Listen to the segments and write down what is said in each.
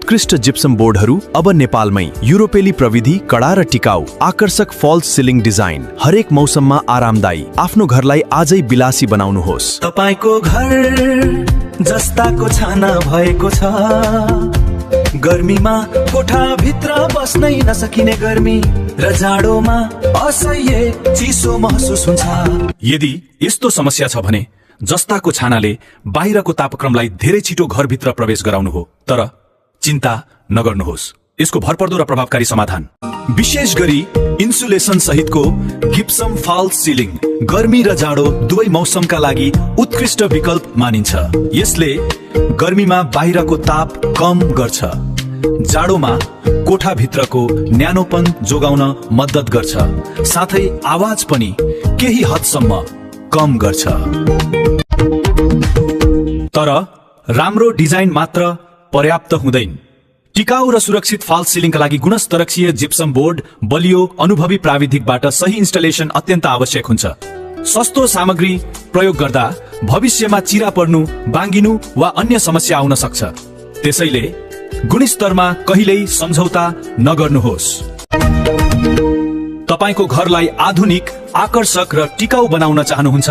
उत्कृष्ट जिप्सम बोर्डहरू अब नेपालमै। युरोपेली प्रविधि, कडा र टिकाउ, आकर्षक फल्स सिलिङ डिजाइन, हरेक मौसममा आरामदायी। आफ्नो घरलाई आजै विलासी बनाउनुहोस्। तपाईको घर जस्ताको छाना भएको छ। गर्मीमा कोठा भित्र बस्नै नसकिने गर्मी र जाडोमा असह्य चिसो महसुस हुन्छ। यदि यस्तो समस्या छ भने जस्ताको छानाले बाहिरको तापक्रमलाई धेरै छिटो घरभित्र प्रवेश गराउनु हो। तर चिन्ता नगर्नुहोस्, यसको भरपर्दो र प्रभावकारी समाधान विशेष गरी इन्सुलेसन सहितको जिप्सम फल्स सिलिङ गर्मी र जाडो दुवै मौसमका लागि उत्कृष्ट विकल्प मानिन्छ। यसले गर्मीमा बाहिरको ताप कम गर्छ, जाडोमा कोठा भित्रको न्यानोपन जोगाउन मद्दत गर्छ, साथै आवाज पनि केही हदसम्म कम गर्छ। तर राम्रो डिजाइन मात्र पर्याप्त हुँदैन। टिकाउ र सुरक्षित फल्स सिलिङका लागि गुणस्तरकीय जिप्सम बोर्ड, बलियो अनुभवी प्राविधिकबाट सही इन्स्टलेसन अत्यन्त आवश्यक हुन्छ। सस्तो सामग्री प्रयोग गर्दा भविष्यमा चिरा पर्नु, बाङ्गिनु वा अन्य समस्या आउन सक्छ। त्यसैले गुणस्तरमा कहिल्यै सम्झौता नगर्नुहोस्। तपाईको घरलाई आधुनिक, आकर्षक र टिकाउ बनाउन चाहनुहुन्छ?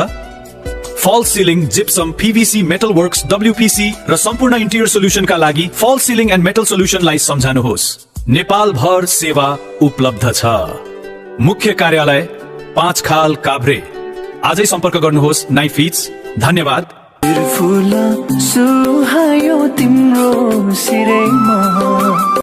False ceiling, gypsum, PVC, metal works, WPC र सम्पूर्ण इन्टिरियर सोल्युसनका लागि फल्स सिलिङ एन्ड मेटल सोल्युसनलाई सम्झानुहोस्। नेपाल भर सेवा उपलब्ध छ। मुख्य कार्यालय 5 खाल काभ्रे। आजै सम्पर्क गर्नुहोस् नाइफिट्स। धन्यवाद। फूल सुहायो तिम्रो सिरैमा।